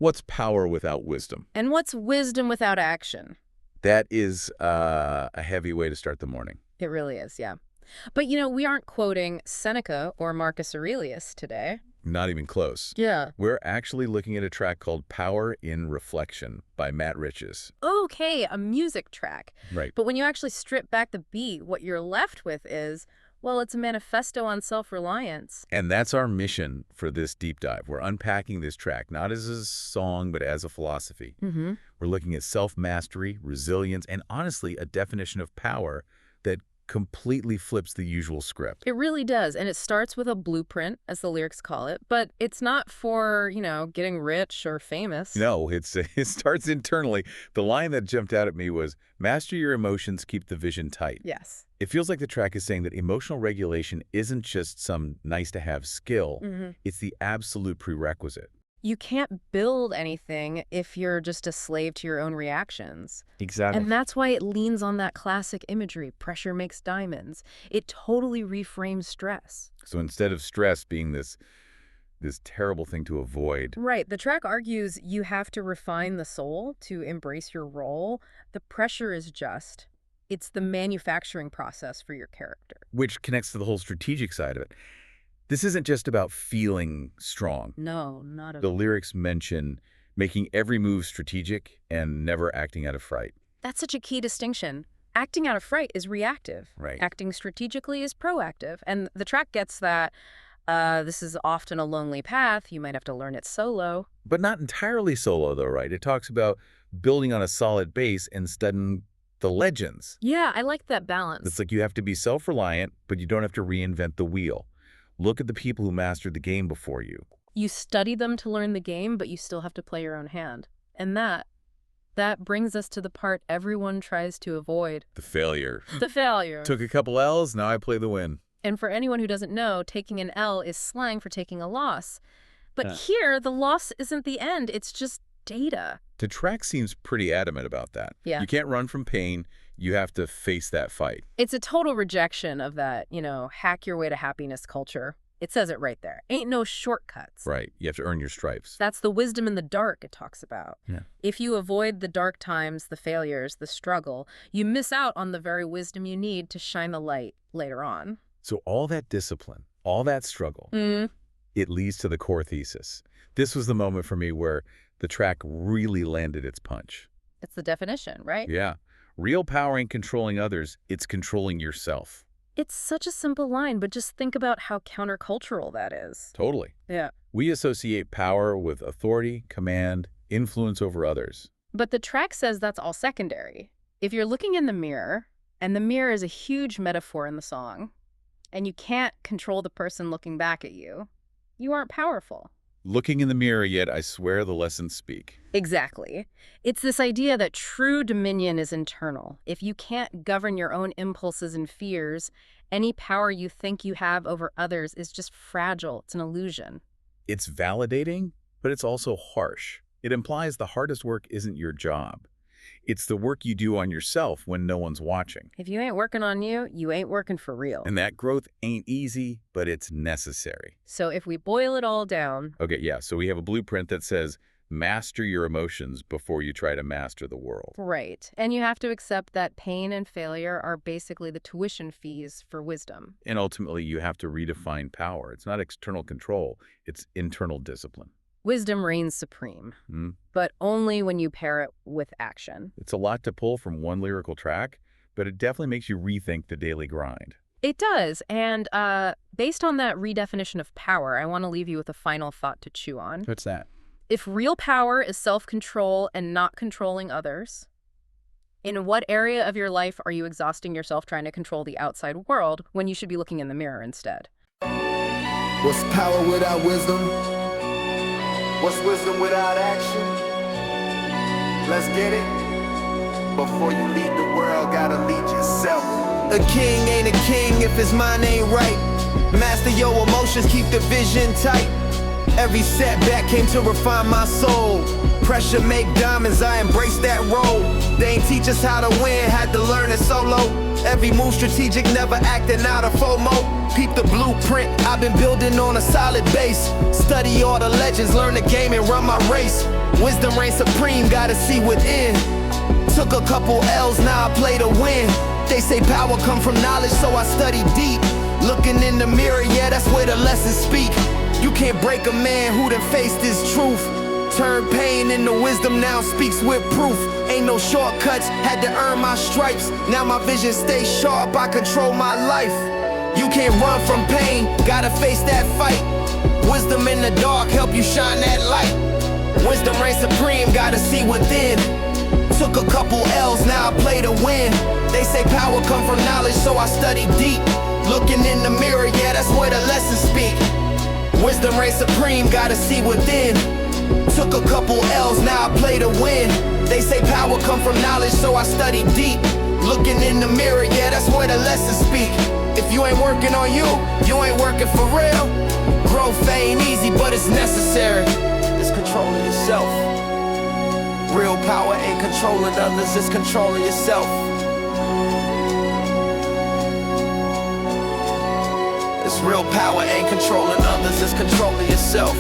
What's power without wisdom? And what's wisdom without action? That is a heavy way to start the morning. It really is, yeah. But, we aren't quoting Seneca or Marcus Aurelius today. Not even close. Yeah. We're actually looking at a track called Power in Reflection by Matt Riches. Okay, a music track. Right. But when you actually strip back the beat, what you're left with is, well, it's a manifesto on self-reliance. And that's our mission for this deep dive. We're unpacking this track, not as a song, but as a philosophy. Mm-hmm. We're looking at self-mastery, resilience, and honestly, a definition of power that completely flips the usual script. It really does, and it starts with a blueprint, as the lyrics call it, but it's not for, getting rich or famous. No, it starts internally. The line that jumped out at me was, master your emotions, keep the vision tight. Yes. It feels like the track is saying that emotional regulation isn't just some nice-to-have skill. Mm-hmm. It's the absolute prerequisite. You can't build anything if you're just a slave to your own reactions. Exactly. And that's why it leans on that classic imagery, pressure makes diamonds. It totally reframes stress. So instead of stress being this terrible thing to avoid. Right. The track argues you have to refine the soul to embrace your role. The pressure is just. It's the manufacturing process for your character. Which connects to the whole strategic side of it. This isn't just about feeling strong. No, not at The all. lyrics mention making every move strategic and never acting out of fright. That's such a key distinction. Acting out of fright is reactive. Right. Acting strategically is proactive. And the track gets that this is often a lonely path. You might have to learn it solo. But not entirely solo, though, right? It talks about building on a solid base and studying the legends. Yeah, I like that balance. It's like you have to be self-reliant, but you don't have to reinvent the wheel. Look at the people who mastered the game before you. You study them to learn the game, but you still have to play your own hand. And that brings us to the part everyone tries to avoid. The failure. The failure. Took a couple L's, now I play the win. And for anyone who doesn't know, taking an L is slang for taking a loss. But Yeah. here, the loss isn't the end. It's just data. The track seems pretty adamant about that. Yeah. You can't run from pain. You have to face that fight. It's a total rejection of that, hack your way to happiness culture. It says it right there. Ain't no shortcuts. Right. You have to earn your stripes. That's the wisdom in the dark it talks about. Yeah. If you avoid the dark times, the failures, the struggle, you miss out on the very wisdom you need to shine the light later on. So all that discipline, all that struggle, it leads to the core thesis. This was the moment for me where the track really landed its punch. It's the definition, right? Yeah. Real power ain't controlling others, it's controlling yourself. It's such a simple line, but just think about how countercultural that is. Totally. Yeah. We associate power with authority, command, influence over others. But the track says that's all secondary. If you're looking in the mirror, and the mirror is a huge metaphor in the song, and you can't control the person looking back at you, you aren't powerful. Looking in the mirror, yet I swear the lessons speak. Exactly. It's this idea that true dominion is internal. If you can't govern your own impulses and fears, any power you think you have over others is just fragile. It's an illusion. It's validating, but it's also harsh. It implies the hardest work isn't your job. It's the work you do on yourself when no one's watching. If you ain't working on you, you ain't working for real. And that growth ain't easy, but it's necessary. So if we boil it all down... Okay, yeah, so we have a blueprint that says, master your emotions before you try to master the world. Right. And you have to accept that pain and failure are basically the tuition fees for wisdom. And ultimately, you have to redefine power. It's not external control, it's internal discipline. Wisdom reigns supreme, but only when you pair it with action. It's a lot to pull from one lyrical track, but it definitely makes you rethink the daily grind. It does, and based on that redefinition of power, I want to leave you with a final thought to chew on. What's that? If real power is self-control and not controlling others, in what area of your life are you exhausting yourself trying to control the outside world when you should be looking in the mirror instead? What's power without wisdom? What's wisdom without action? Let's get it. Before you lead the world, gotta lead yourself. A king ain't a king if his mind ain't right. Master your emotions, keep the vision tight. Every setback came to refine my soul. Pressure make diamonds, I embrace that role. They ain't teach us how to win, had to learn it solo. Every move strategic, never acting out of FOMO. Peep the blueprint, I've been building on a solid base. Study all the legends, learn the game and run my race. Wisdom reigns supreme, gotta see within. Took a couple L's, now I play to win. They say power come from knowledge, so I study deep. Looking in the mirror, yeah, that's where the lessons speak. You can't break a man who done faced his truth. Turn pain into wisdom, now speaks with proof. Ain't no shortcuts, had to earn my stripes. Now my vision stays sharp, I control my life. You can't run from pain, gotta face that fight. Wisdom in the dark, help you shine that light. Wisdom reigns supreme, gotta see within. Took a couple L's, now I play to win. They say power come from knowledge, so I study deep. Looking in the mirror, yeah, that's where the lessons speak. Wisdom reigns supreme, gotta see within. Took a couple L's, now I play to win. They say power come from knowledge, so I study deep. Looking in the mirror, yeah, that's where the lessons speak. If you ain't working on you, you ain't working for real. Growth ain't easy, but it's necessary. It's controlling yourself. Real power ain't controlling others, it's controlling yourself. It's real power ain't controlling others, it's controlling yourself.